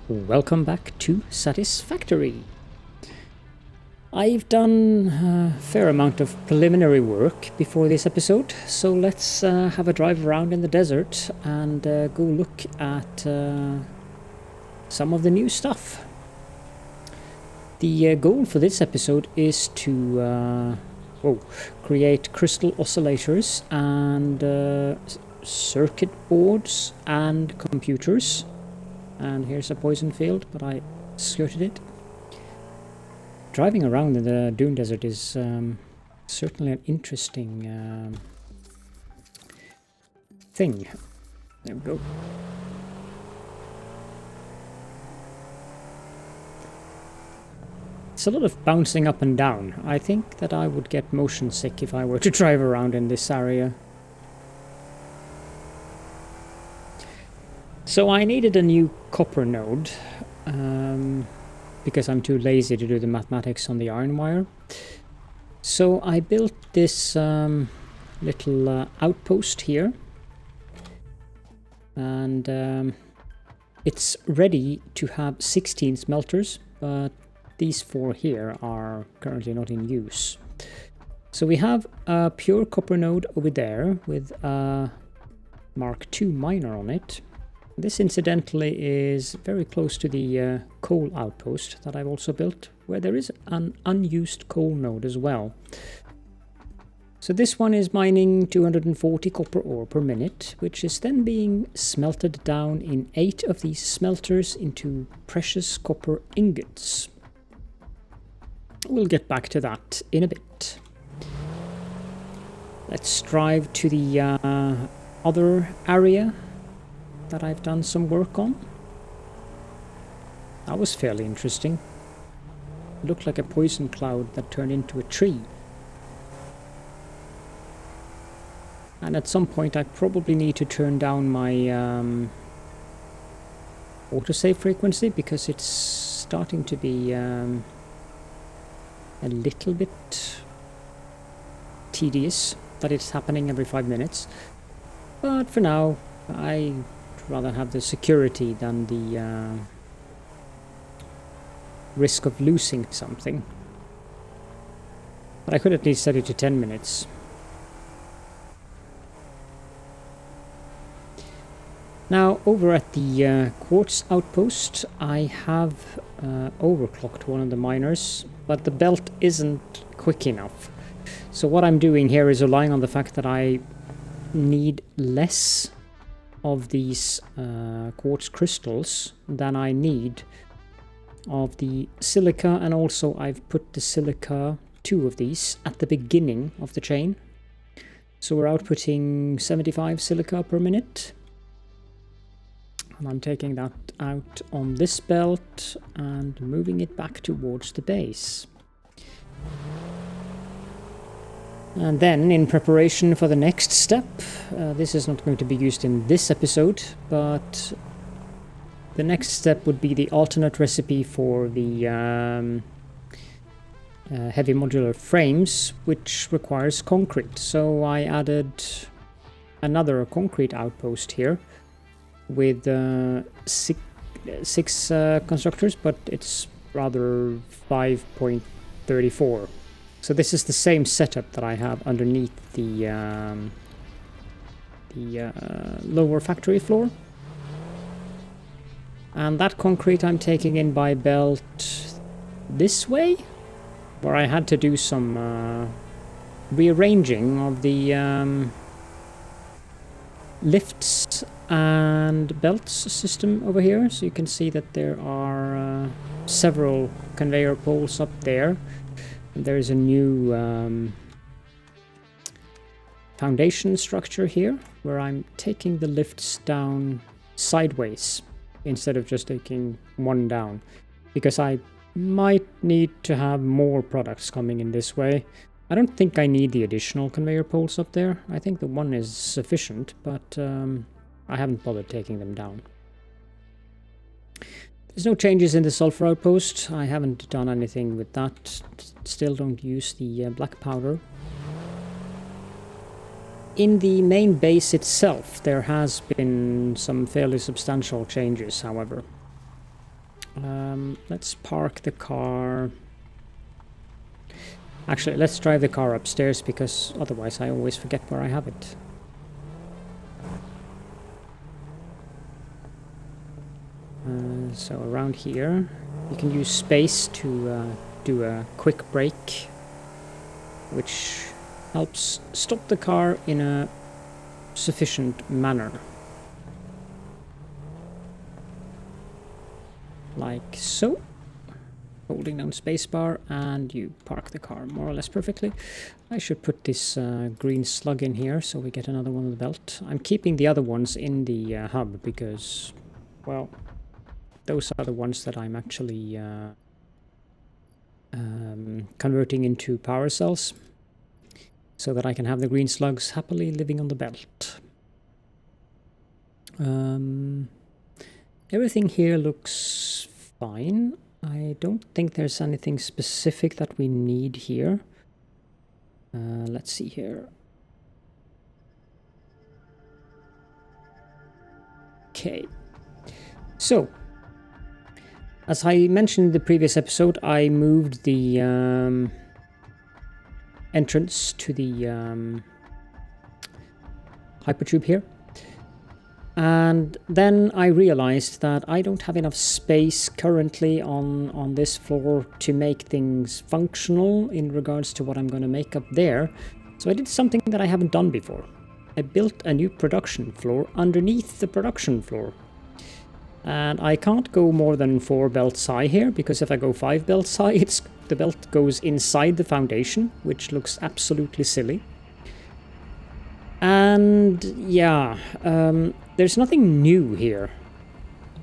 Welcome back to Satisfactory. I've done a fair amount of preliminary work before this episode, so let's have a drive around in the desert and go look at some of the new stuff. The goal for this episode is to create crystal oscillators and circuit boards and computers. And here's a poison field, but I skirted it. Driving around in the Dune Desert is certainly an interesting thing. There we go. It's a lot of bouncing up and down. I think that I would get motion sick if I were to drive around in this area. So I needed a new copper node because I'm too lazy to do the mathematics on the iron wire. So I built this little outpost here, and it's ready to have 16 smelters, but these 4 here are currently not in use. So we have a pure copper node over there with a Mark II miner on it. This incidentally is very close to the coal outpost that I've also built, where there is an unused coal node as well. So this one is mining 240 copper ore per minute, which is then being smelted down in 8 of these smelters into precious copper ingots. We'll get back to that in a bit. Let's drive to the other area that I've done some work on. That was fairly interesting. It looked like a poison cloud that turned into a tree. And at some point I probably need to turn down my autosave frequency, because it's starting to be a little bit tedious that it's happening every 5 minutes. But for now, I rather have the security than the risk of losing something. But I could at least set it to 10 minutes. Now, over at the quartz outpost, I have overclocked one of the miners, but the belt isn't quick enough. So what I'm doing here is relying on the fact that I need less of these quartz crystals than I need of the silica, and also I've put the silica, 2 of these, at the beginning of the chain. So we're outputting 75 silica per minute, and I'm taking that out on this belt and moving it back towards the base. And then, in preparation for the next step, this is not going to be used in this episode, but the next step would be the alternate recipe for the heavy modular frames, which requires concrete. So I added another concrete outpost here with 6 constructors, but it's rather 5.34. So this is the same setup that I have underneath the lower factory floor. And that concrete I'm taking in by belt this way, where I had to do some rearranging of the lifts and belts system over here. So you can see that there are several conveyor poles up there. There's a new foundation structure here, where I'm taking the lifts down sideways instead of just taking one down, because I might need to have more products coming in this way. I don't think I need the additional conveyor poles up there. I think the one is sufficient, but I haven't bothered taking them down. There's no changes in the sulfur outpost. I haven't done anything with that. Still don't use the black powder. In the main base itself, there has been some fairly substantial changes, however. Let's park the car. Actually, let's drive the car upstairs, because otherwise I always forget where I have it. So around here, you can use space to do a quick brake, which helps stop the car in a sufficient manner. Like so. Holding down spacebar and you park the car more or less perfectly. I should put this green slug in here so we get another one on the belt. I'm keeping the other ones in the hub because, well, those are the ones that I'm actually converting into power cells so that I can have the green slugs happily living on the belt. Everything here looks fine. I don't think there's anything specific that we need here. Let's see here. Okay. So, as I mentioned in the previous episode, I moved the entrance to the hypertube here. And then I realized that I don't have enough space currently on this floor to make things functional in regards to what I'm going to make up there. So I did something that I haven't done before. I built a new production floor underneath the production floor. And I can't go more than 4 belts high here, because if I go 5 belts high, the belt goes inside the foundation, which looks absolutely silly. And yeah, there's nothing new here,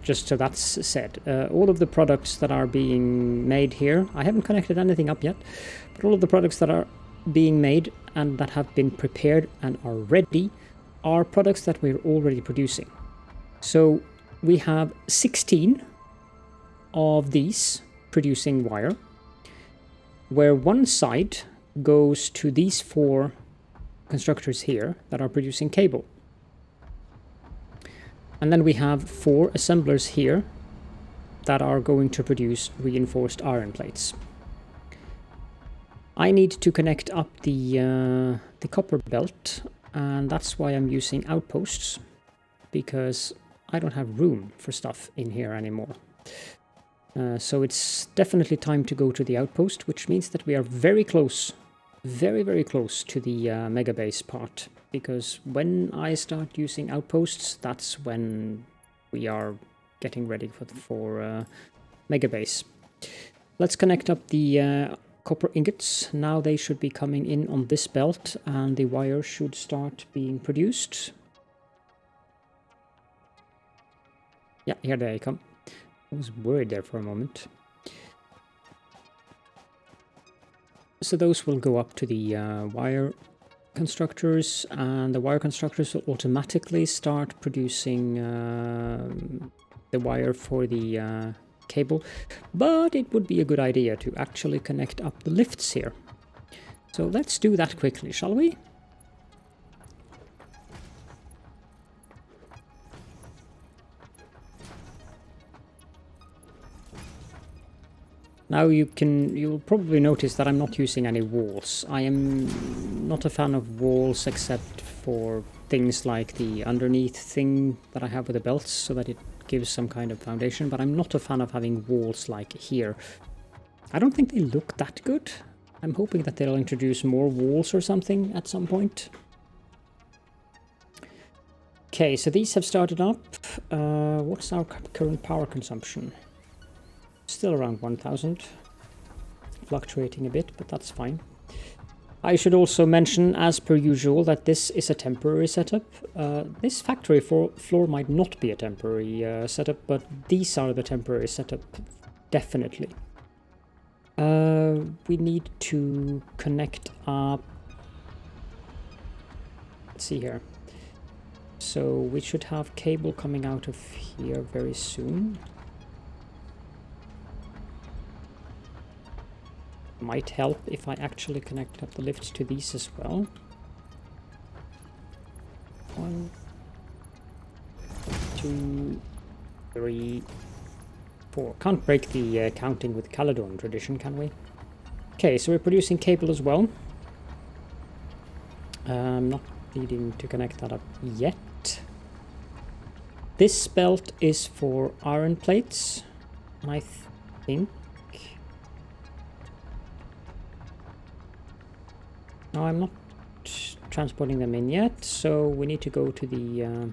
just so that's said. All of the products that are being made here, I haven't connected anything up yet, but all of the products that are being made and that have been prepared and are ready are products that we're already producing. So we have 16 of these producing wire, where one side goes to these 4 constructors here that are producing cable. And then we have 4 assemblers here that are going to produce reinforced iron plates. I need to connect up the copper belt, and that's why I'm using outposts, because I don't have room for stuff in here anymore. So it's definitely time to go to the outpost, which means that we are very close, very close to the mega base part. Because when I start using outposts, that's when we are getting ready for mega base. Let's connect up the copper ingots. Now they should be coming in on this belt, and the wire should start being produced. Yeah, here they come. I was worried there for a moment. So those will go up to the wire constructors, and the wire constructors will automatically start producing the wire for the cable. But it would be a good idea to actually connect up the lifts here. So let's do that quickly, shall we? Now you'll probably notice that I'm not using any walls. I am not a fan of walls except for things like the underneath thing that I have with the belts, so that it gives some kind of foundation, but I'm not a fan of having walls like here. I don't think they look that good. I'm hoping that they'll introduce more walls or something at some point. Okay, so these have started up. What's our current power consumption? Still around 1000, fluctuating a bit, but that's fine. I should also mention, as per usual, that this is a temporary setup. This factory floor might not be a temporary setup, but these are the temporary setup, definitely. We need to connect up. Let's see here. So we should have cable coming out of here very soon. Might help if I actually connect up the lifts to these as well. 1, 2, 3, 4. Can't break the counting with Caledon tradition, can we? Okay, so we're producing cable as well. I'm not needing to connect that up yet. This belt is for iron plates, and I think... No, I'm not transporting them in yet, so we need to go to the...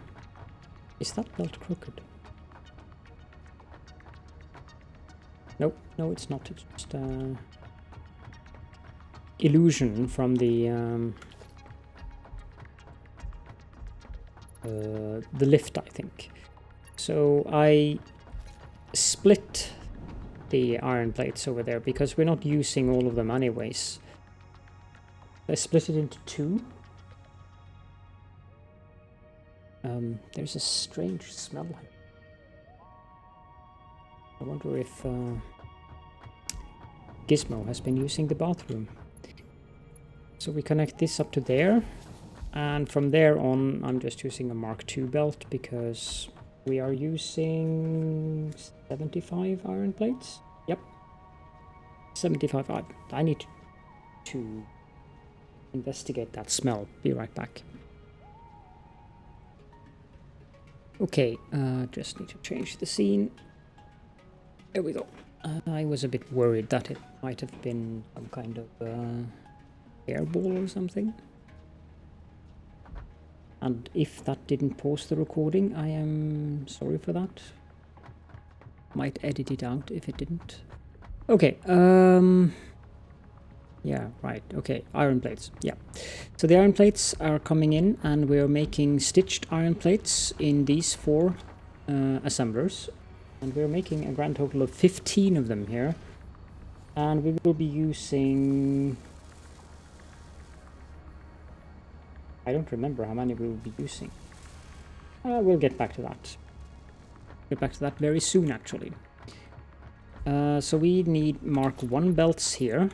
Is that belt crooked? Nope, no it's not. It's just illusion from the lift, I think. So I split the iron plates over there because we're not using all of them anyways. I split it into 2. There's a strange smell here. I wonder if Gizmo has been using the bathroom. So we connect this up to there, and from there on I'm just using a Mark II belt because we are using 75 iron plates. Yep, 75. I need to investigate that smell. Be right back. Okay, just need to change the scene. There we go. I was a bit worried that it might have been some kind of airball or something. And if that didn't pause the recording, I am sorry for that. Might edit it out if it didn't. Okay, yeah, right, okay, iron plates, yeah. So the iron plates are coming in, and we're making stitched iron plates in these 4 assemblers. And we're making a grand total of 15 of them here. And we will be using... I don't remember how many we will be using. We'll get back to that. Get back to that very soon, actually. So we need Mark I belts here.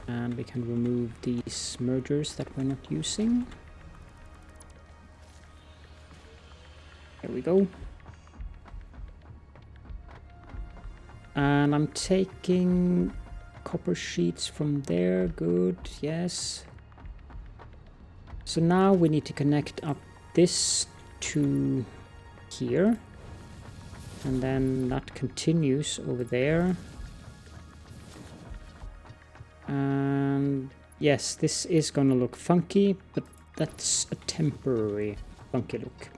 And we can remove these mergers that we're not using. There we go. And I'm taking copper sheets from there. Good, yes. So now we need to connect up this to here. And then that continues over there. And yes, this is gonna look funky, but that's a temporary funky look.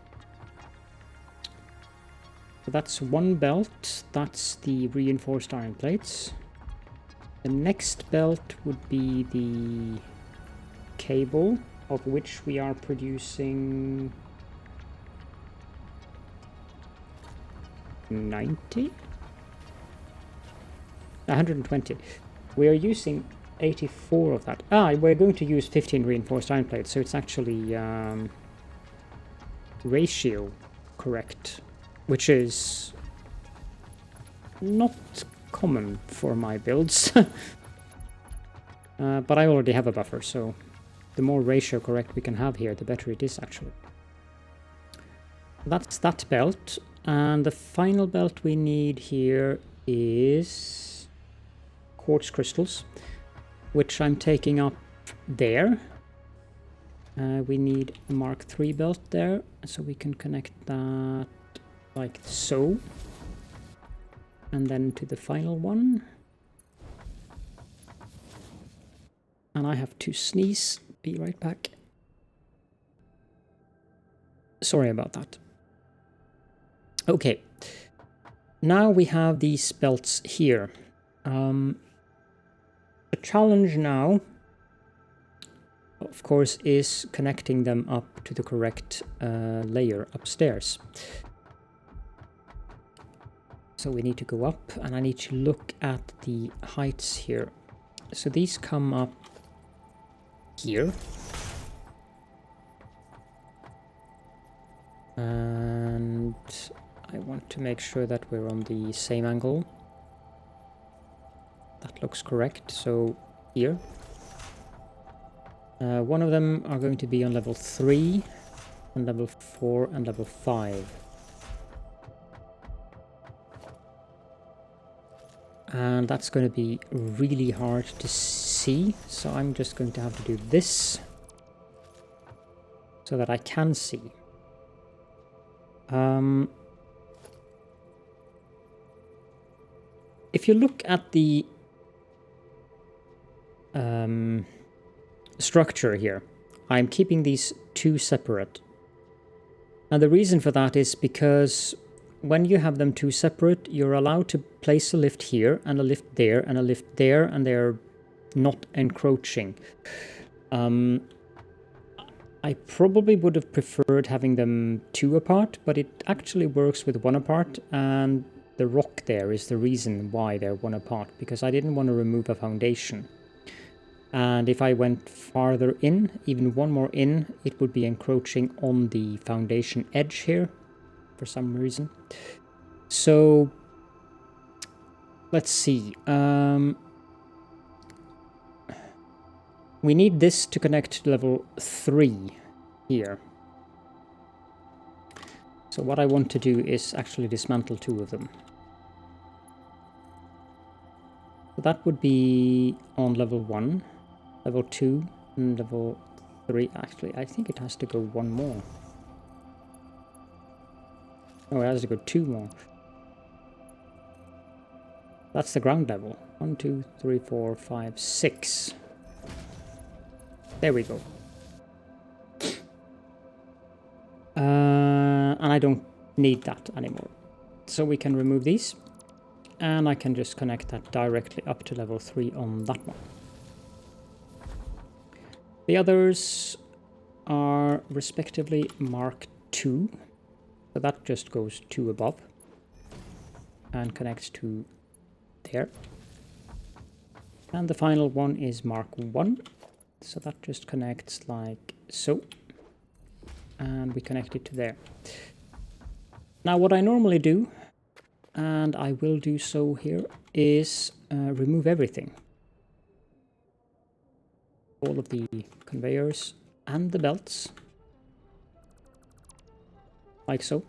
So that's 1 belt, that's the reinforced iron plates. The next belt would be the cable, of which we are producing 90? 120. We are using 84 of that. We're going to use 15 reinforced iron plates, so it's actually ratio correct, which is not common for my builds. But I already have a buffer, so the more ratio correct we can have here, the better it is actually. That's that belt, and the final belt we need here is quartz crystals, which I'm taking up there. We need a Mark III belt there, so we can connect that like so. And then to the final one. And I have to sneeze. Be right back. Sorry about that. Okay. Now we have these belts here. The challenge now, of course, is connecting them up to the correct layer upstairs. So we need to go up, and I need to look at the heights here. So these come up here. And I want to make sure that we're on the same angle. That looks correct. So here. One of them are going to be on level 3, and level 4, and level 5. And that's going to be really hard to see, so I'm just going to have to do this so that I can see. If you look at the structure here, I'm keeping these two separate. And the reason for that is because when you have them two separate, you're allowed to place a lift here and a lift there and a lift there, and they're not encroaching. I probably would have preferred having them two apart, but it actually works with one apart, and the rock there is the reason why they're one apart, because I didn't want to remove a foundation. And if I went farther in, even one more in, it would be encroaching on the foundation edge here for some reason. So let's see. We need this to connect to level 3 here. So what I want to do is actually dismantle 2 of them. So that would be on level 1, level 2, and level 3. Actually, I think it has to go one more. Oh, it has to go 2 more. That's the ground level. 1, 2, 3, 4, 5, 6. There we go. And I don't need that anymore. So we can remove these. And I can just connect that directly up to level 3 on that one. The others are respectively Mark 2. So that just goes 2 above. And connects to there. And the final one is Mark 1. So that just connects like so. And we connect it to there. Now what I normally do, and I will do so here, is remove everything. All of the conveyors and the belts. Like so.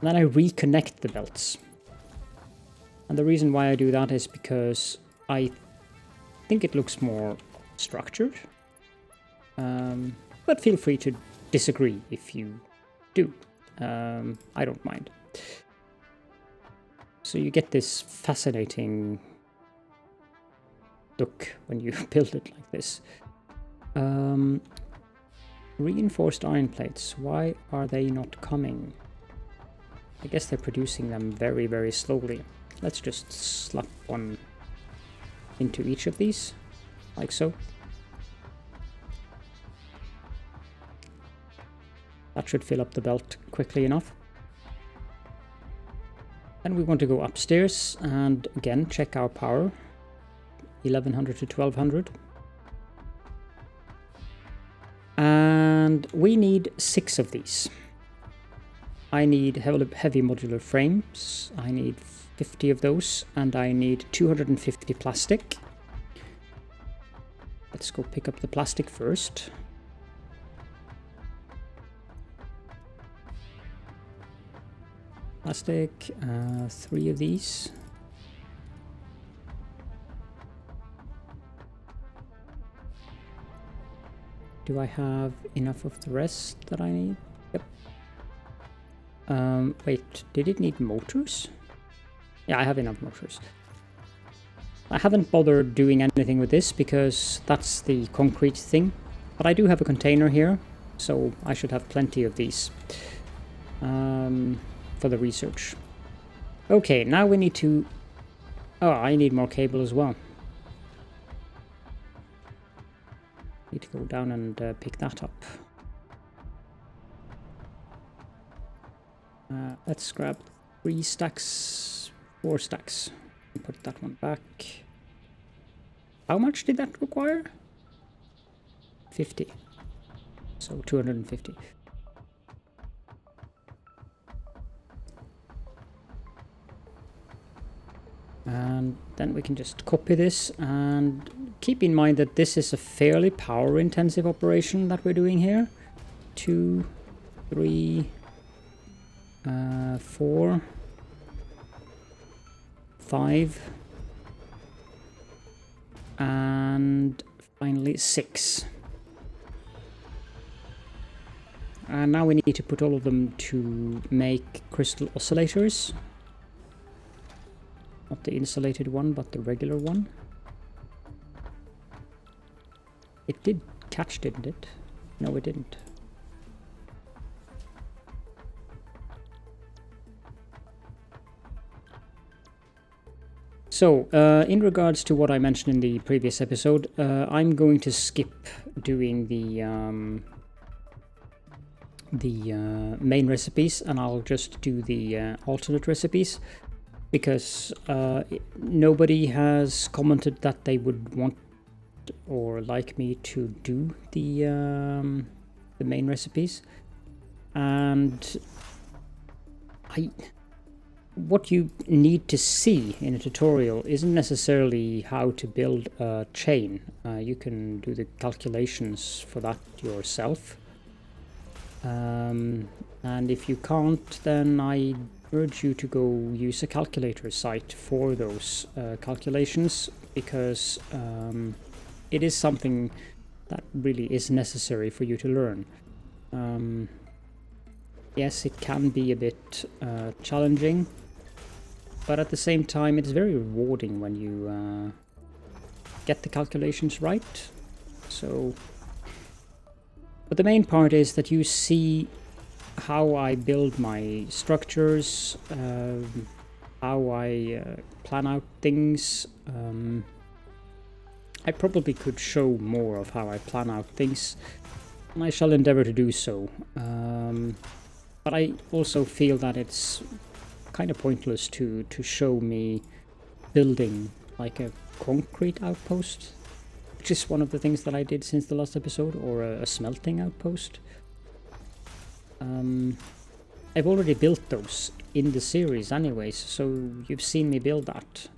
And then I reconnect the belts. And the reason why I do that is because I think it looks more structured. But feel free to disagree if you do. I don't mind. So you get this fascinating look when you build it like this. Reinforced iron plates. Why are they not coming? I guess they're producing them very, very slowly. Let's just slap one into each of these, like so. That should fill up the belt quickly enough. Then we want to go upstairs and again check our power. 1100 to 1200. And we need 6 of these. I need heavy modular frames. I need 50 of those, and I need 250 plastic. Let's go pick up the plastic first. Plastic, 3 of these. Do I have enough of the rest that I need? Yep. Wait, did it need motors? Yeah, I have enough motors. I haven't bothered doing anything with this because that's the concrete thing. But I do have a container here, so I should have plenty of these for the research. Okay, now we need to... Oh, I need more cable as well. Need to go down and pick that up. Let's grab 3 stacks, 4 stacks, and put that one back. How much did that require? 50. So 250. And then we can just copy this, and keep in mind that this is a fairly power intensive operation that we're doing here. 2, 3, 4, 5, and finally 6. And now we need to put all of them to make crystal oscillators. Not the insulated one, but the regular one. It did catch, didn't it? No, it didn't. So, in regards to what I mentioned in the previous episode, I'm going to skip doing the main recipes, and I'll just do the alternate recipes, because nobody has commented that they would want or like me to do the main recipes. And what you need to see in a tutorial isn't necessarily how to build a chain. You can do the calculations for that yourself. And if you can't, then I urge you to go use a calculator site for those calculations, because it is something that really is necessary for you to learn. Yes, it can be a bit challenging, but at the same time it's very rewarding when you get the calculations right. So, but the main part is that you see how I build my structures, how I plan out things. I probably could show more of how I plan out things, and I shall endeavor to do so. But I also feel that it's kind of pointless to show me building like a concrete outpost, which is one of the things that I did since the last episode, or a smelting outpost. I've already built those in the series anyways, so you've seen me build that.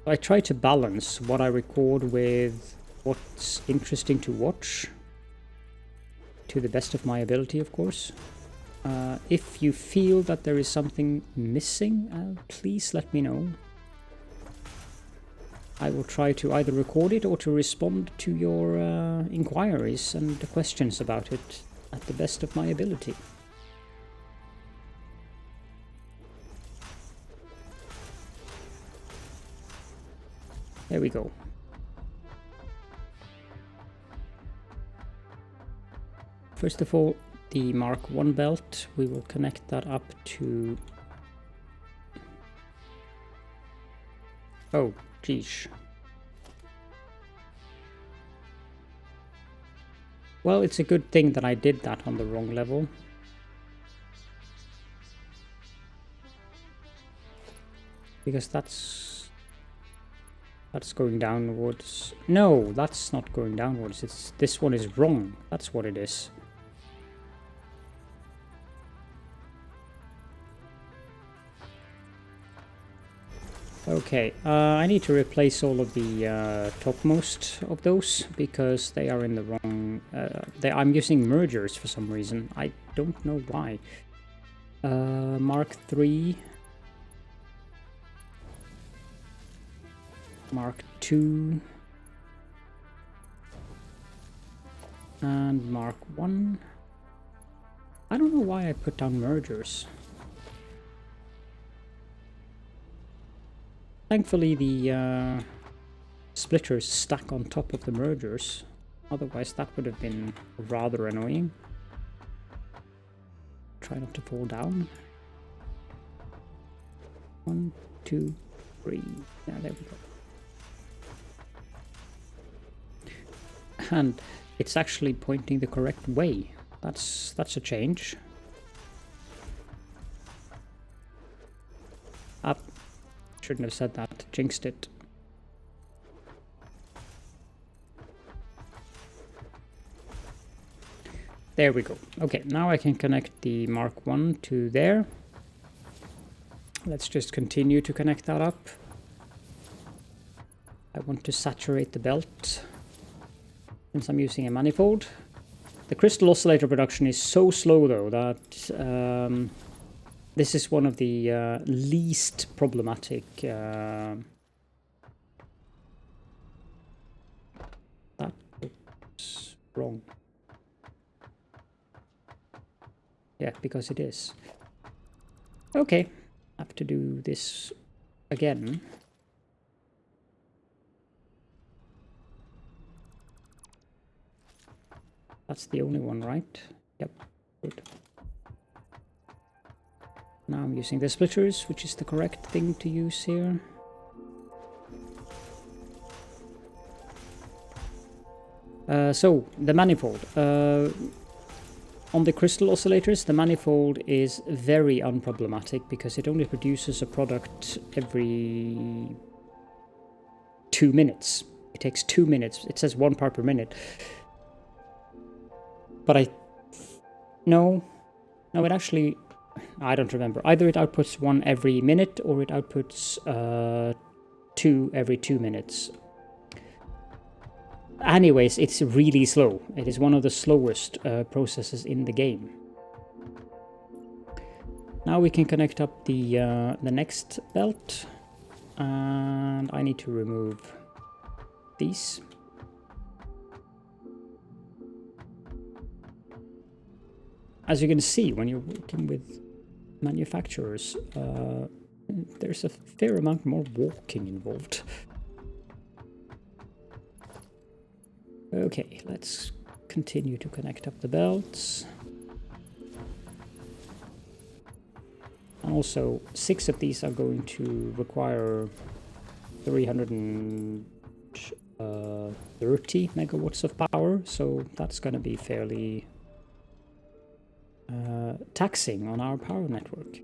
I try to balance what I record with what's interesting to watch, to the best of my ability, of course. If you feel that there is something missing, please let me know. I will try to either record it or to respond to your inquiries and questions about it at the best of my ability. There we go. First of all, the Mark 1 belt, we will connect that up to... Oh, geez. Well, it's a good thing that I did that on the wrong level. Because that's going downwards. No, that's not going downwards. This one is wrong. That's what it is. Okay, I need to replace all of the topmost of those, because they are in the wrong... I'm using mergers for some reason. I don't know why. Mark 3. Mark 2. And Mark 1. I don't know why I put down mergers. Thankfully the splitters stack on top of the mergers, otherwise that would have been rather annoying. Try not to fall down. 1, 2, 3. Yeah, there we go. And it's actually pointing the correct way. That's a change. Up. Shouldn't have said that. Jinxed it. There we go. Okay, now I can connect the Mark 1 to there. Let's just continue to connect that up. I want to saturate the belt since I'm using a manifold. The crystal oscillator production is so slow though that this is one of the least problematic that looks wrong. Yeah, because it is. Okay, have to do this again. That's the only one, right? Yep, good. Now I'm using the splitters, which is the correct thing to use here. So, the manifold. On the crystal oscillators, the manifold is very unproblematic because it only produces a product every 2 minutes. It takes 2 minutes. It says 1 part per minute. But no, it actually, I don't remember. Either it outputs 1 every minute or it outputs 2 every 2 minutes. Anyways, it's really slow. It is one of the slowest processes in the game. Now we can connect up the next belt, and I need to remove these. As you can see, when you're working with manufacturers, there's a fair amount more walking involved. Okay, let's continue to connect up the belts. And also, 6 of these are going to require 330 megawatts of power, so that's going to be fairly taxing on our power network.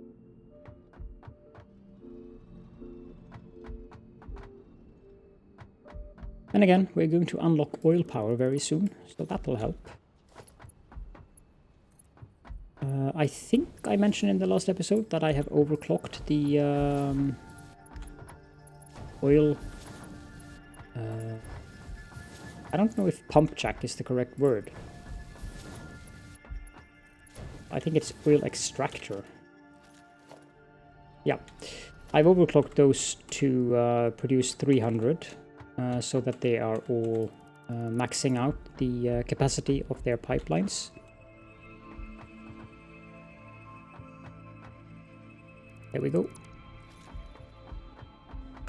And again, we're going to unlock oil power very soon, so that will help. I think I mentioned in the last episode that I have overclocked the oil. I don't know if pump jack is the correct word. I think it's oil extractor. Yeah, I've overclocked those to produce 300. So that they are all maxing out the capacity of their pipelines. There we go.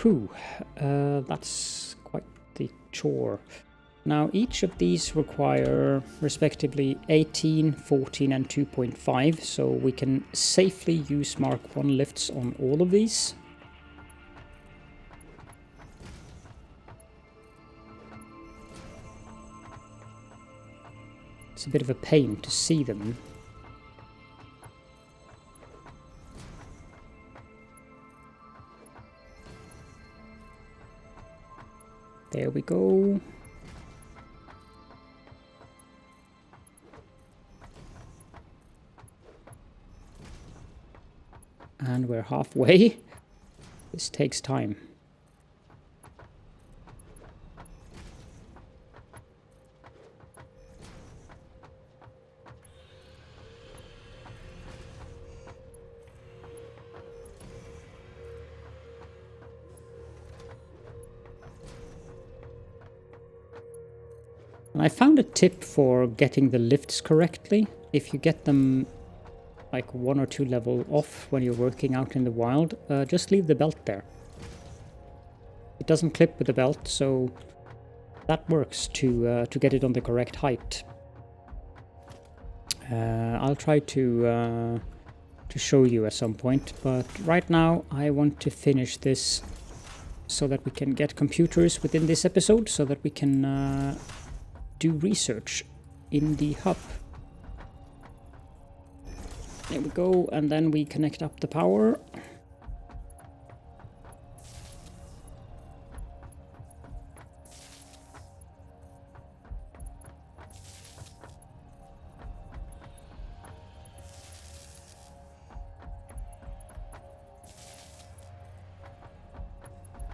Whew, that's quite the chore. Now each of these require respectively 18, 14 and 2.5, so we can safely use Mark 1 lifts on all of these. It's a bit of a pain to see them. There we go. And we're halfway. This takes time. And I found a tip for getting the lifts correctly. If you get them like 1 or 2 level off when you're working out in the wild, just leave the belt there. It doesn't clip with the belt, so that works to get it on the correct height. I'll try to show you at some point, but right now I want to finish this so that we can get computers within this episode, so that we can do research in the hub. There we go, and then we connect up the power.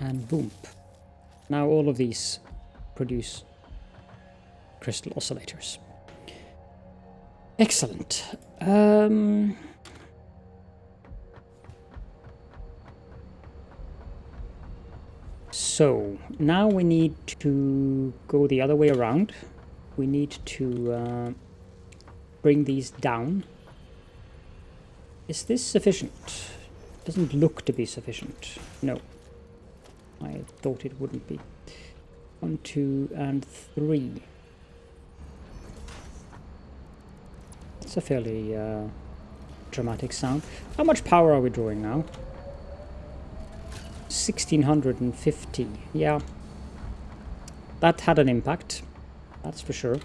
And boom. Now all of these produce crystal oscillators. Excellent. So now we need to go the other way around. We need to bring these down. Is this sufficient? Doesn't look to be sufficient. No. I thought it wouldn't be. 1, 2, and 3. It's a fairly dramatic sound. How much power are we drawing now? 1650. Yeah. That had an impact. That's for sure.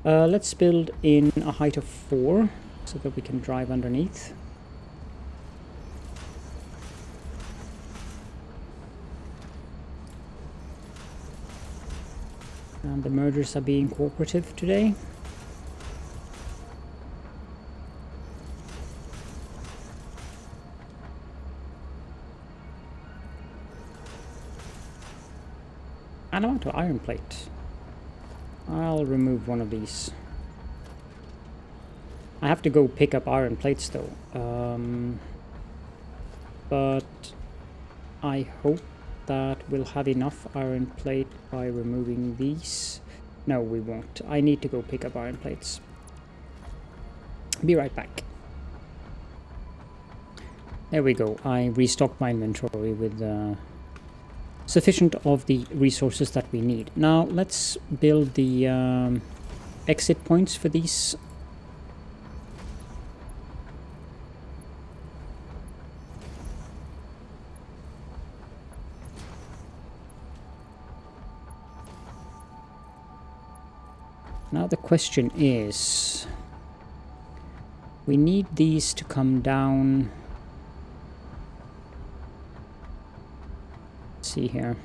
Let's build in a height of 4 so that we can drive underneath. And the mergers are being cooperative today. And I want to iron plate. I'll remove one of these. I have to go pick up iron plates though. But I hope that we'll have enough iron plate by removing these. No, we won't. I need to go pick up iron plates. Be right back. There we go. I restocked my inventory with sufficient of the resources that we need. Now let's build the exit points for these. Now the question is, we need these to come down. Let's see here.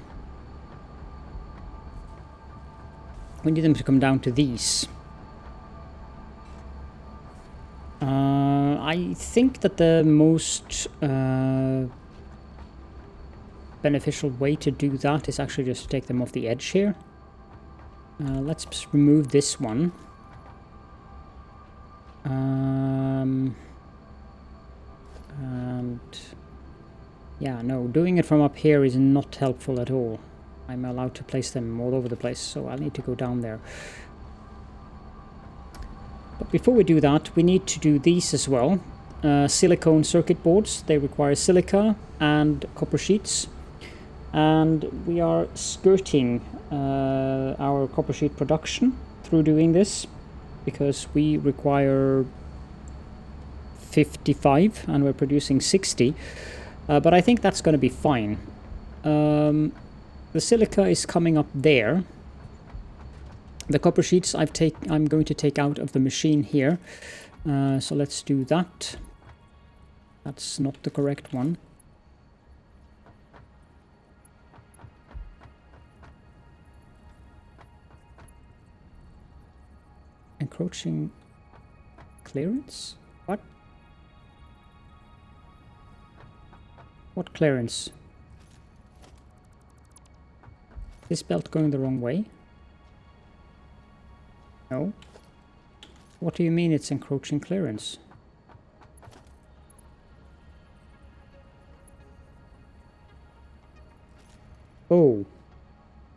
We need them to come down to these. I think that the most beneficial way to do that is actually just to take them off the edge here. Let's remove this one. And yeah, no, doing it from up here is not helpful at all. I'm allowed to place them all over the place, so I'll need to go down there. But before we do that, we need to do these as well. Silicone circuit boards, they require silica and copper sheets. And we are skirting our copper sheet production through doing this, because we require 55 and we're producing 60. But I think that's going to be fine. The silica is coming up there. The copper sheets I'm going to take out of the machine here. So let's do that. That's not the correct one. Encroaching clearance? What? What clearance? This belt going the wrong way? No. What do you mean it's encroaching clearance? Oh.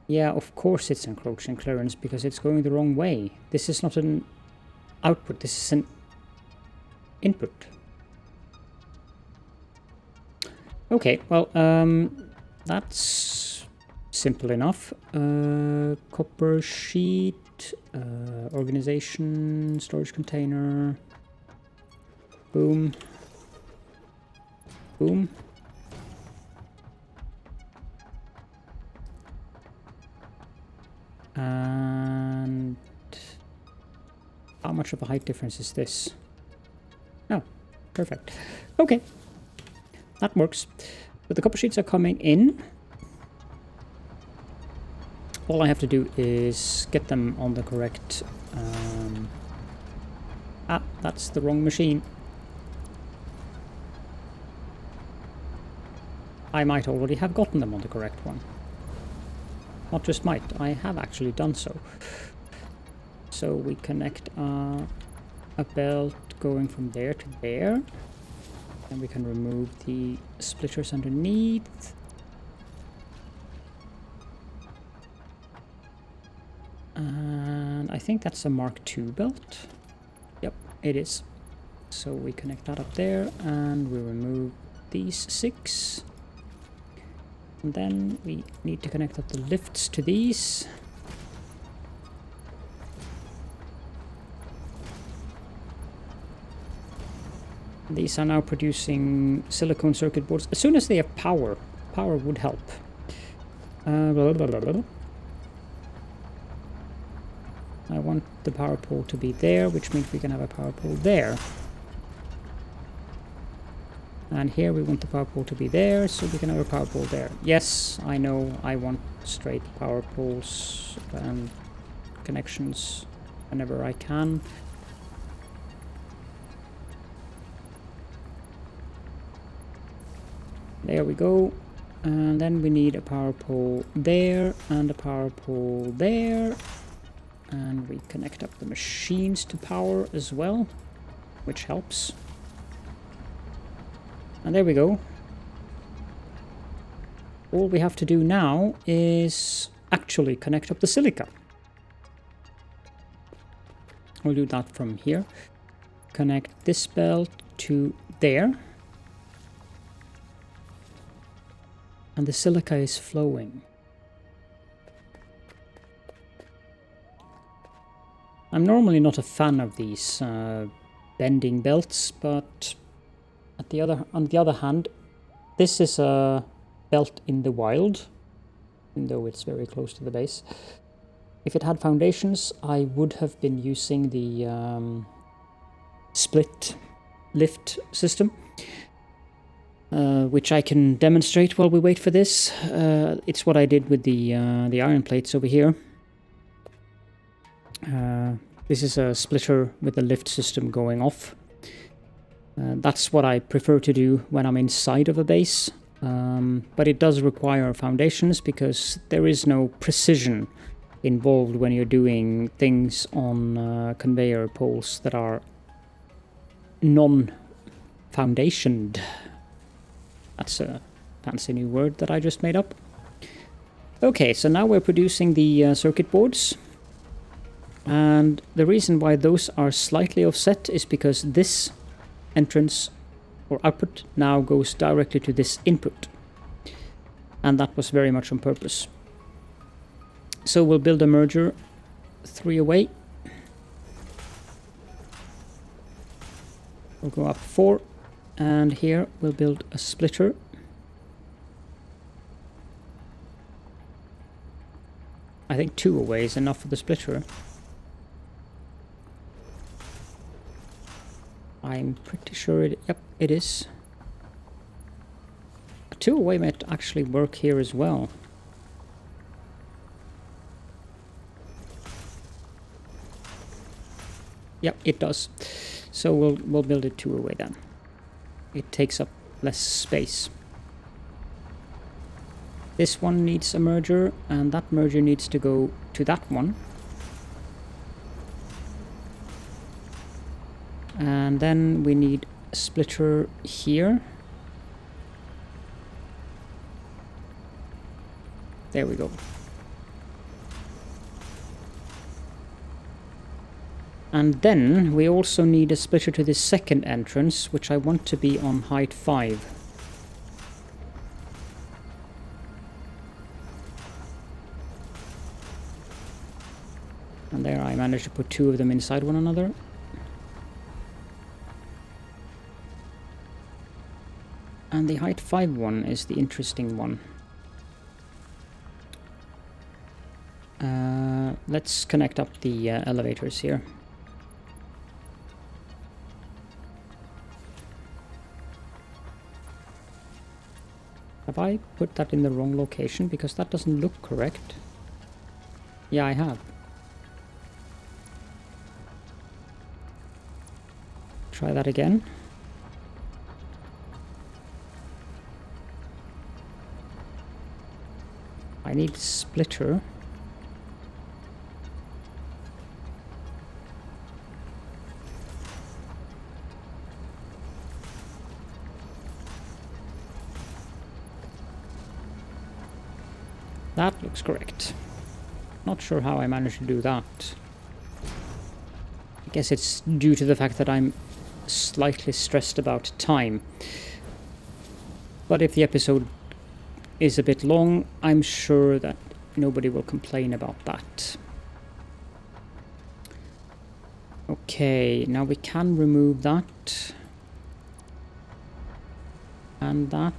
Yeah, of course it's encroaching clearance because it's going the wrong way. This is not an output, this is an input. Okay, well, that's simple enough. Copper sheet, organization, storage container. Boom. Boom. And how much of a height difference is this? Oh, perfect. Okay, that works. But the copper sheets are coming in. All I have to do is get them on the correct... that's the wrong machine. I might already have gotten them on the correct one. Not just might, I have actually done so. So we connect a belt going from there to there. And we can remove the splitters underneath. And I think that's a Mark II belt. Yep, it is. So we connect that up there and we remove these 6. And then we need to connect up the lifts to these. These are now producing silicone circuit boards. As soon as they have power, power would help. Blah, blah, blah, blah. I want the power pole to be there, which means we can have a power pole there. And here we want the power pole to be there, so we can have a power pole there. Yes, I know I want straight power poles and connections whenever I can. There we go. And then we need a power pole there and a power pole there. And we connect up the machines to power as well, which helps. And there we go. All we have to do now is actually connect up the silica. We'll do that from here. Connect this belt to there. And the silica is flowing. I'm normally not a fan of these bending belts, but on the other hand, this is a belt in the wild, even though it's very close to the base. If it had foundations, I would have been using the split lift system. Which I can demonstrate while we wait for this. It's what I did with the iron plates over here. This is a splitter with a lift system going off. That's what I prefer to do when I'm inside of a base. But it does require foundations because there is no precision involved when you're doing things on conveyor poles that are non-foundationed. That's a fancy new word that I just made up. Okay, so now we're producing the circuit boards. And the reason why those are slightly offset is because this entrance or output now goes directly to this input. And that was very much on purpose. So we'll build a merger 3 away. We'll go up 4. And here we'll build a splitter. I think 2 away is enough for the splitter. I'm pretty sure yep, it is. A 2 away might actually work here as well. Yep, it does. So we'll build it 2 away then. It takes up less space. This one needs a merger, and that merger needs to go to that one. And then we need a splitter here. There we go. And then we also need a splitter to this second entrance, which I want to be on height 5. And there I managed to put 2 of them inside one another. And the height 5 one is the interesting one. Let's connect up the elevators here. Have I put that in the wrong location? Because that doesn't look correct. Yeah, I have. Try that again. need a splitter. That looks correct. Not sure how I managed to do that. I guess it's due to the fact that I'm slightly stressed about time. But if the episode is a bit long, I'm sure that nobody will complain about that. Okay, now we can remove that. And that.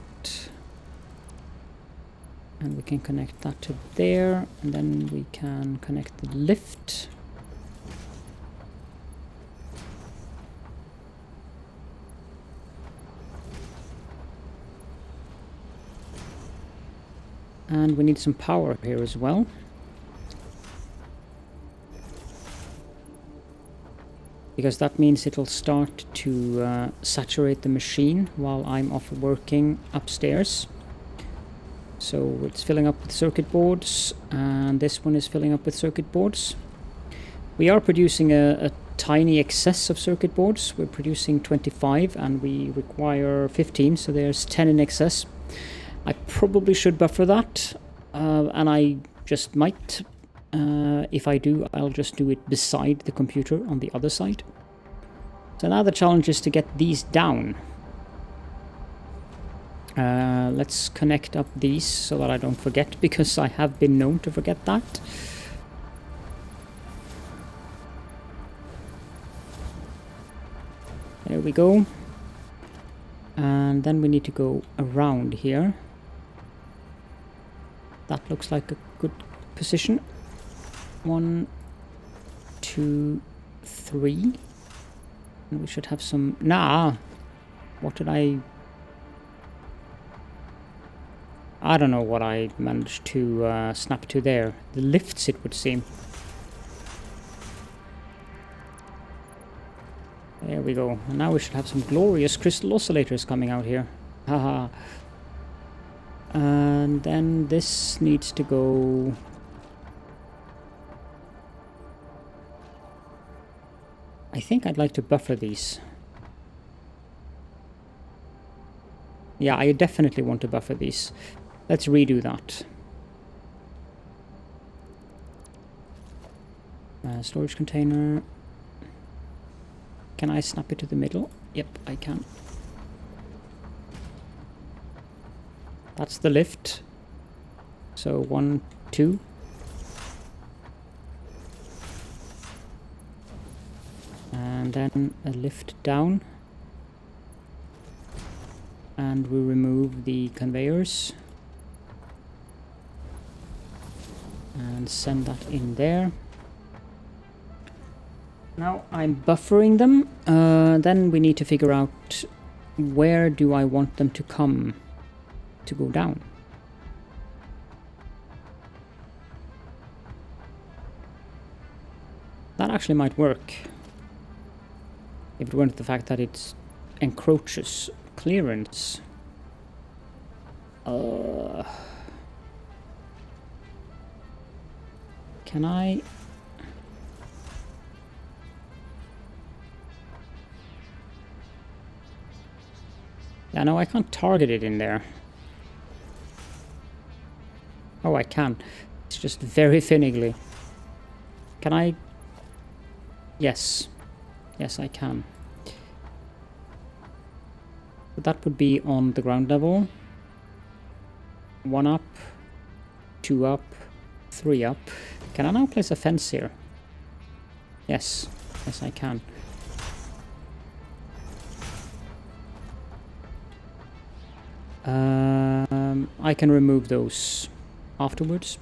And we can connect that to there, and then we can connect the lift. And we need some power here as well. Because that means it'll start to saturate the machine while I'm off working upstairs. So it's filling up with circuit boards, and this one is filling up with circuit boards. We are producing a tiny excess of circuit boards. We're producing 25 and we require 15, so there's 10 in excess. I probably should buffer that, and I just might. If I do, I'll just do it beside the computer on the other side. So now the challenge is to get these down. Let's connect up these so that I don't forget, because I have been known to forget that. There we go. And then we need to go around here. That looks like a good position. 1, 2, 3. And we should have some... Nah! What did I don't know what I managed to snap to there. The lifts, it would seem. There we go. And now we should have some glorious crystal oscillators coming out here. Haha. And then this needs to go... I think I'd like to buffer these. Yeah, I definitely want to buffer these. Let's redo that. Storage container. Can I snap it to the middle? Yep, I can. That's the lift. So 1, 2. And then a lift down. And we remove the conveyors. And send that in there. Now I'm buffering them. Then we need to figure out where do I want them to come to go down. That actually might work. If it weren't the fact that it encroaches clearance. Can I... Yeah, no, I can't target it in there. Oh, I can. It's just very finagly. Can I... Yes. Yes, I can. But that would be on the ground level. 1 up, 2 up, 3 up. Can I now place a fence here? Yes. Yes, I can. I can remove those afterwards.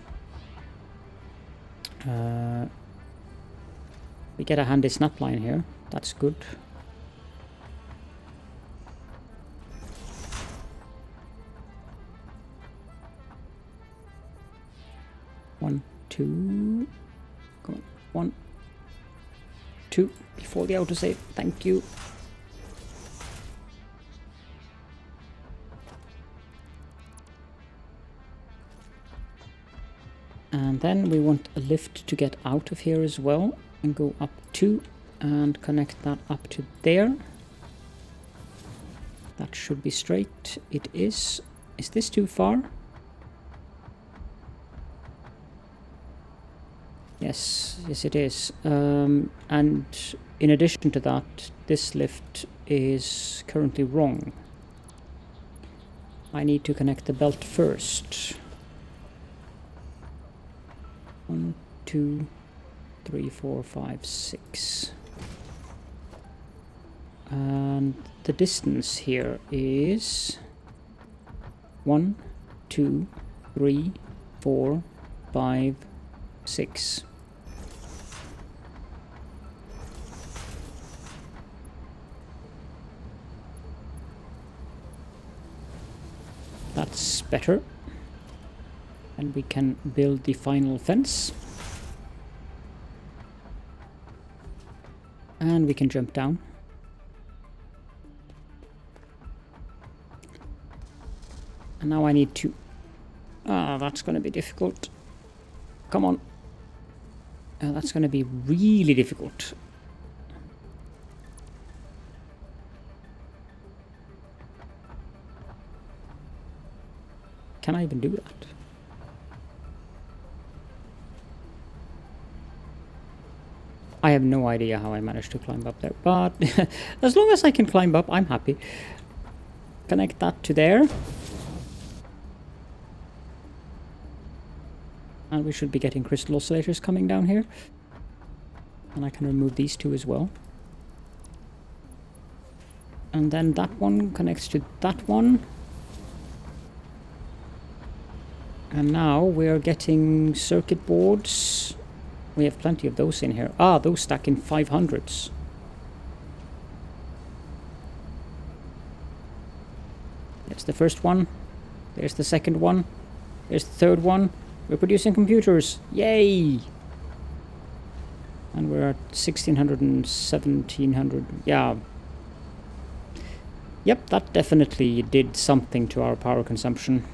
We get a handy snap line here. That's good. One, two. Come on. 1, 2. Before the autosave. Thank you. And then we want a lift to get out of here as well and go up 2 and connect that up to there. That should be straight. It is. Is this too far? Yes, it is. And in addition to that, this lift is currently wrong. I need to connect the belt first. 1, 2, 3, 4, 5, 6. And the distance here is 1, 2, 3, 4, 5, 6. That's better. And we can build the final fence. And we can jump down. And now I need to... that's going to be difficult. Come on. That's going to be really difficult. Can I even do that? I have no idea how I managed to climb up there, but as long as I can climb up, I'm happy. Connect that to there. And we should be getting crystal oscillators coming down here. And I can remove these two as well. And then that one connects to that one. And now we're getting circuit boards. We have plenty of those in here. Those stack in 500s. There's the first one. There's the second one. There's the third one. We're producing computers. Yay! And we're at 1600 and 1700. Yeah. Yep, that definitely did something to our power consumption.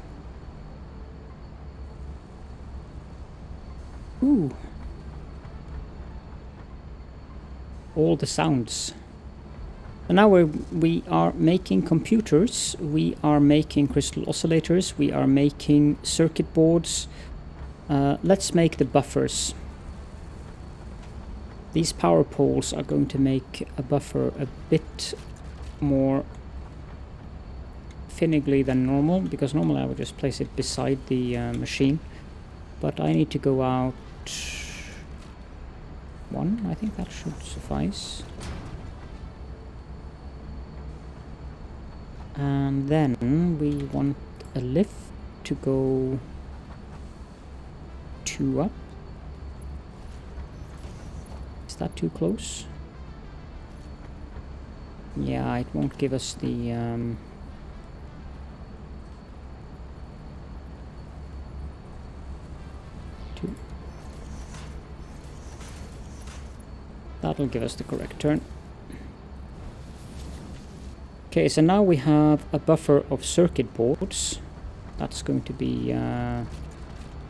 Ooh. All the sounds. And now we are making computers, we are making crystal oscillators, we are making circuit boards. Let's make the buffers. These power poles are going to make a buffer a bit more finagly than normal, because normally I would just place it beside the machine. But I need to go out 1, I think that should suffice. And then we want a lift to go 2 up. Is that too close? Yeah, it won't give us the... That'll give us the correct turn. Okay, so now we have a buffer of circuit boards. That's going to be a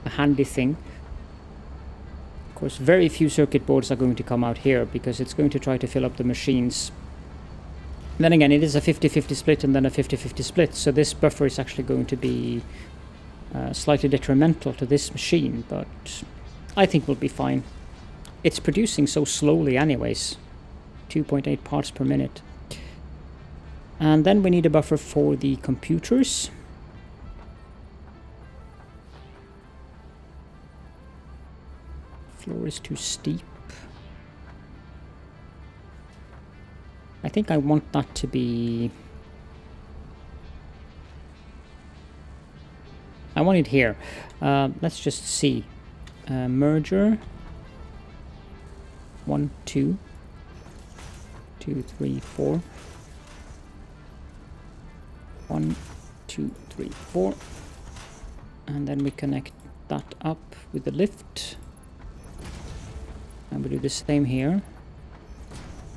handy thing. Of course, very few circuit boards are going to come out here because it's going to try to fill up the machines. Then again, it is a 50-50 split and then a 50-50 split, so this buffer is actually going to be slightly detrimental to this machine, but I think we'll be fine. It's producing so slowly anyways, 2.8 parts per minute. And then we need a buffer for the computers. Floor is too steep. I think I want that to be... I want it here. Let's just see. Merger. 1, 2, 2, 3, 4. 1, 2, 3, 4. And then we connect that up with the lift. And we do the same here.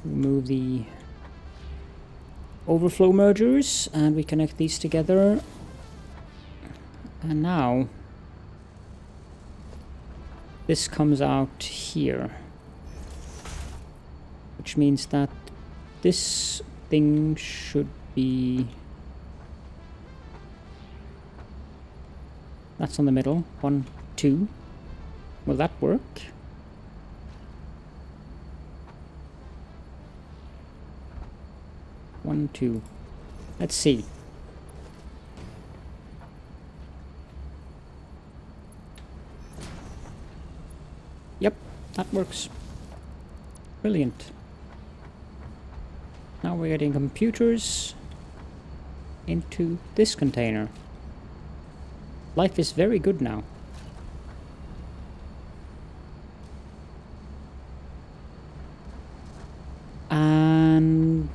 Remove the overflow mergers and we connect these together. And now this comes out here. Which means that this thing should be... That's on the middle. 1, 2. Will that work? One, two. Let's see. Yep, that works. Brilliant. Now we're getting computers into this container. Life is very good now. And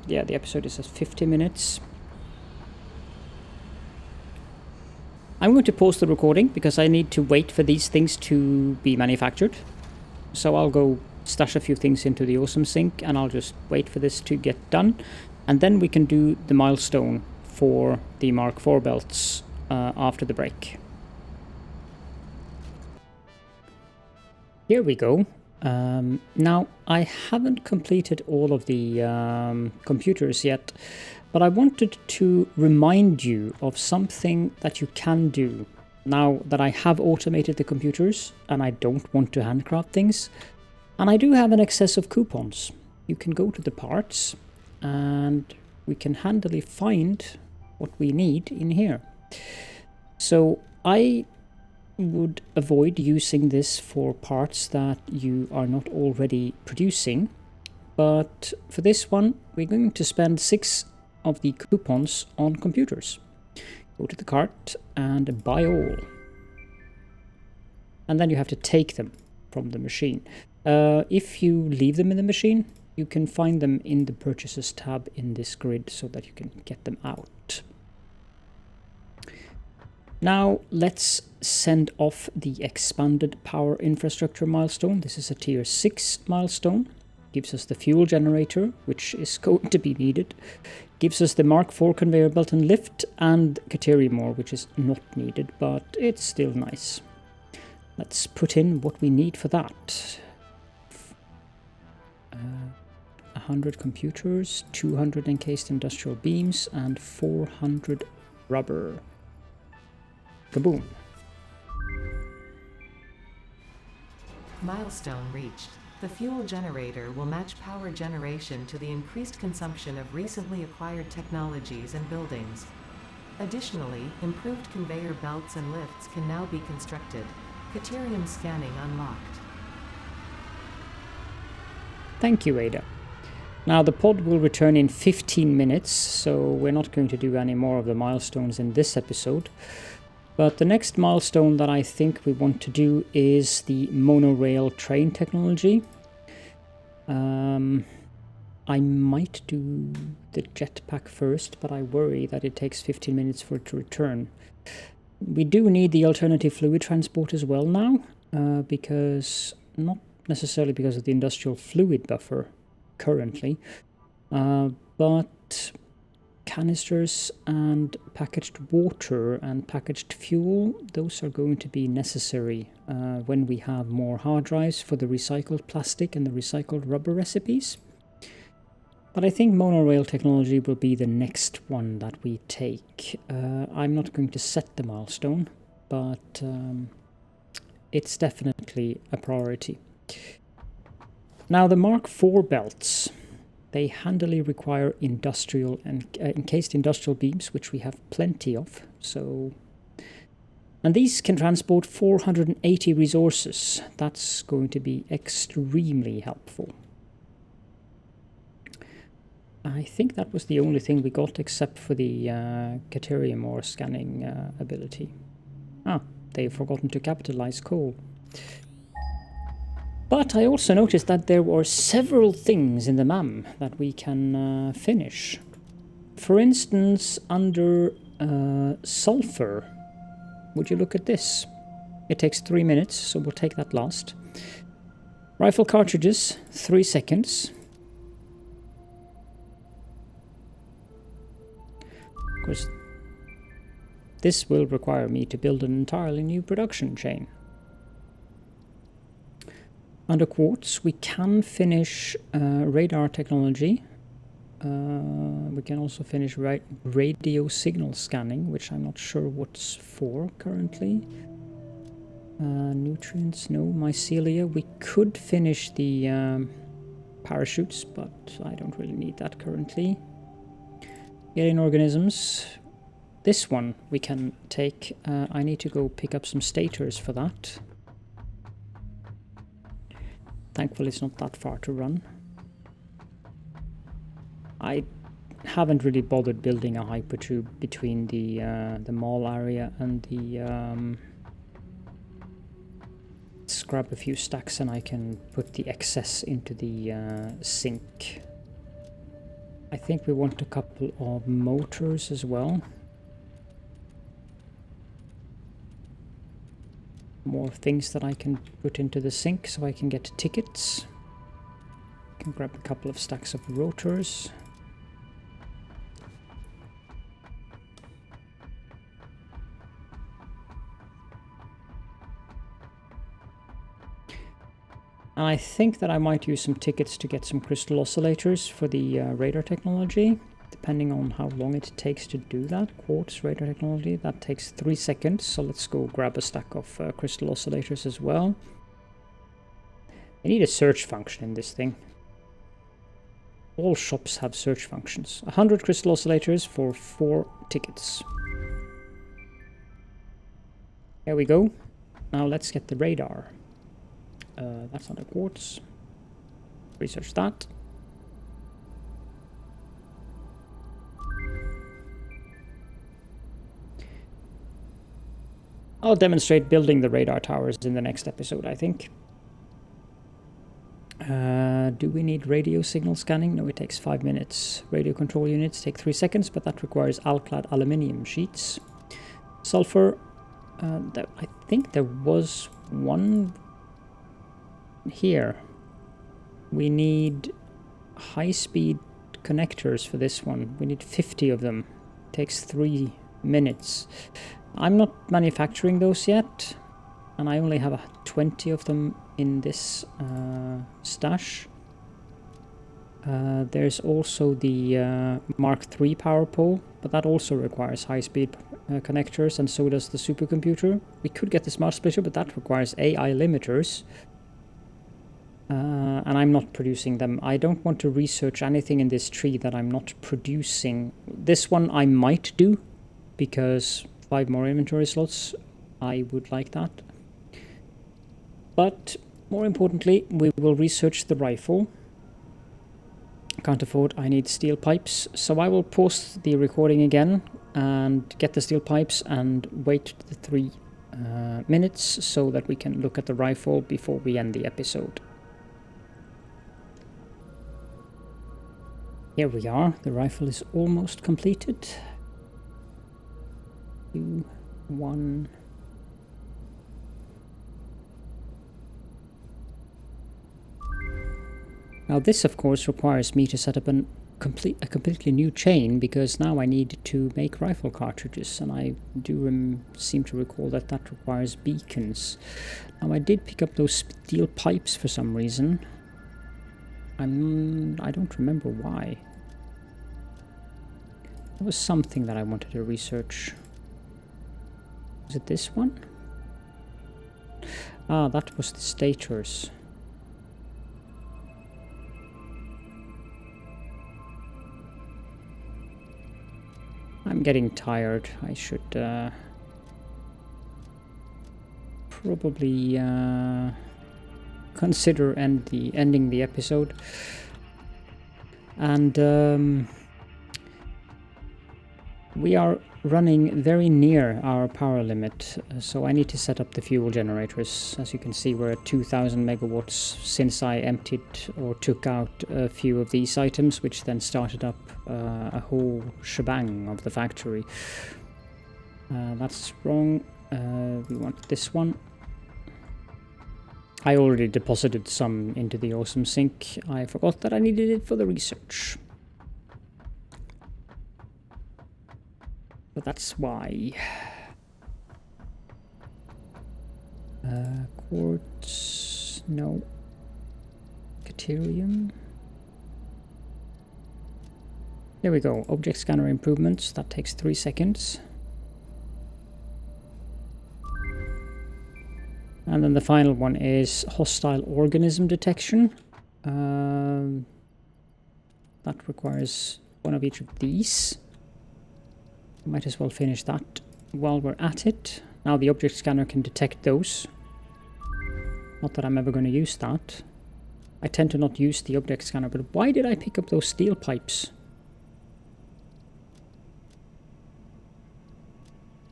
yeah, the episode is at 50 minutes. I'm going to pause the recording because I need to wait for these things to be manufactured. So I'll go stash a few things into the Awesome Sink and I'll just wait for this to get done. And then we can do the milestone for the Mark IV belts after the break. Here we go. Now, I haven't completed all of the computers yet, but I wanted to remind you of something that you can do now that I have automated the computers and I don't want to handcraft things. And I do have an excess of coupons. You can go to the parts and we can handily find what we need in here. So I would avoid using this for parts that you are not already producing, but for this one we're going to spend 6 of the coupons on computers. Go to the cart and buy all, and then you have to take them from the machine. If you leave them in the machine, you can find them in the purchases tab in this grid so that you can get them out. Now let's send off the expanded power infrastructure milestone. This is a tier 6 milestone. Gives us the fuel generator, which is going to be needed. Gives us the Mark IV conveyor belt and lift, and Caterium ore, which is not needed, but it's still nice. Let's put in what we need for that. 100 computers, 200 encased industrial beams, and 400 rubber. Kaboom. Milestone reached. The fuel generator will match power generation to the increased consumption of recently acquired technologies and buildings. Additionally, improved conveyor belts and lifts can now be constructed. Caterium scanning unlocked. Thank you, Ada. Now the pod will return in 15 minutes, so we're not going to do any more of the milestones in this episode. But the next milestone that I think we want to do is the monorail train technology. I might do the jetpack first, but I worry that it takes 15 minutes for it to return. We do need the alternative fluid transport as well now, because not necessarily because of the industrial fluid buffer currently, but canisters and packaged water and packaged fuel, those are going to be necessary when we have more hard drives for the recycled plastic and the recycled rubber recipes. But I think monorail technology will be the next one that we take. I'm not going to set the milestone, but it's definitely a priority. Now the Mark IV belts, they handily require industrial and encased industrial beams, which we have plenty of. And these can transport 480 resources. That's going to be extremely helpful. I think that was the only thing we got except for the Caterium ore scanning ability. Ah, they've forgotten to capitalize coal. But I also noticed that there were several things in the MAM that we can finish. For instance, under sulfur, would you look at this? It takes 3 minutes, so we'll take that last. Rifle cartridges, 3 seconds. Of course, this will require me to build an entirely new production chain. Under quartz, we can finish radar technology. We can also finish radio signal scanning, which I'm not sure what's for currently. Nutrients, no. Mycelia, we could finish the parachutes, but I don't really need that currently. Alien organisms. This one we can take. I need to go pick up some stators for that. Thankfully it's not that far to run. I haven't really bothered building a hypertube between the mall area and the... Let's grab a few stacks and I can put the excess into the sink. I think we want a couple of motors as well. More things that I can put into the sink so I can get tickets. I can grab a couple of stacks of rotors. And I think that I might use some tickets to get some crystal oscillators for the radar technology, depending on how long it takes to do that. Quartz radar technology, that takes 3 seconds, so let's go grab a stack of crystal oscillators as well. I need a search function in this thing. All shops have search functions. 100 crystal oscillators for 4 tickets. There we go. Now let's get the radar. That's under quartz. Research that. I'll demonstrate building the radar towers in the next episode, I think. Do we need radio signal scanning? No, it takes 5 minutes. Radio control units take 3 seconds, but that requires alclad aluminium sheets. Sulfur, I think there was one here. We need high-speed connectors for this one. We need 50 of them. It takes 3 minutes. I'm not manufacturing those yet, and I only have 20 of them in this stash. There's also the Mark III power pole, but that also requires high-speed connectors, and so does the supercomputer. We could get the smart splitter, but that requires AI limiters. And I'm not producing them. I don't want to research anything in this tree that I'm not producing. This one I might do, because 5 more inventory slots, I would like that. But more importantly, we will research the rifle. Can't afford, I need steel pipes. So I will pause the recording again and get the steel pipes and wait the 3 minutes so that we can look at the rifle before we end the episode. Here we are, the rifle is almost completed. 2, 1. Now this of course requires me to set up a completely new chain, because now I need to make rifle cartridges, and I do seem to recall that that requires beacons. Now I did pick up those steel pipes for some reason. I don't remember why. There was something that I wanted to research. Was it this one? Ah, that was the stators. I'm getting tired. I should probably consider ending the episode. And we are running very near our power limit, so I need to set up the fuel generators. As you can see, we're at 2000 megawatts since I emptied or took out a few of these items, which then started up a whole shebang of the factory. That's wrong. We want this one. I already deposited some into the awesome sink. I forgot that I needed it for the research. But that's why. Quartz, no. Caterium. There we go, object scanner improvements, that takes 3 seconds. And then the final one is hostile organism detection. That requires one of each of these. Might as well finish that while we're at it. Now the object scanner can detect those. Not that I'm ever going to use that. I tend to not use the object scanner, but why did I pick up those steel pipes?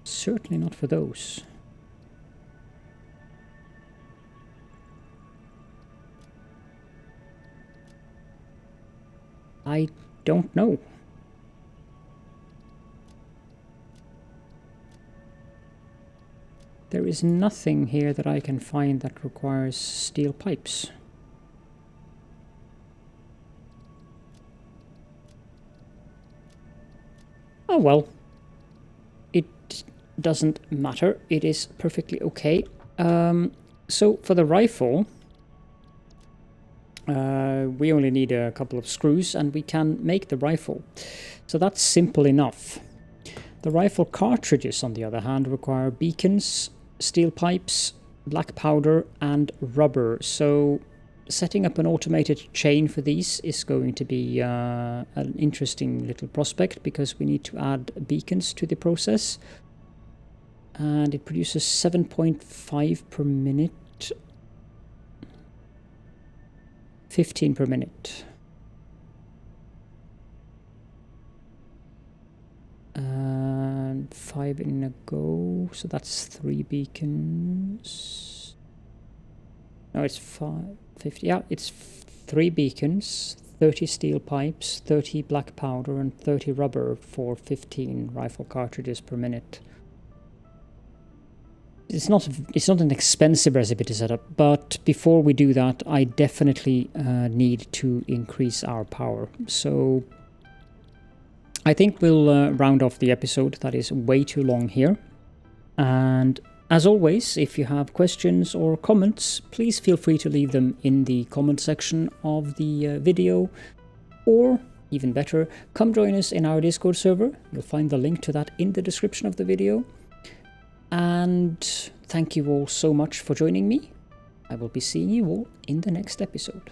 Certainly not for those. I don't know. There is nothing here that I can find that requires steel pipes. Oh well. It doesn't matter. It is perfectly okay. So for the rifle, we only need a couple of screws and we can make the rifle. So that's simple enough. The rifle cartridges, on the other hand, require beacons, steel pipes, black powder and rubber. So setting up an automated chain for these is going to be an interesting little prospect, because we need to add beacons to the process. And it produces 7.5 per minute. 15 per minute. And 5 in a go, so that's 3 beacons. No, it's 50. Yeah, it's 3 beacons, 30 steel pipes, 30 black powder, and 30 rubber for 15 rifle cartridges per minute. It's not an expensive recipe to set up, but before we do that, I definitely need to increase our power. So I think we'll round off the episode. That is way too long here. And as always, if you have questions or comments, please feel free to leave them in the comment section of the video. Or, even better, come join us in our Discord server. You'll find the link to that in the description of the video. And thank you all so much for joining me. I will be seeing you all in the next episode.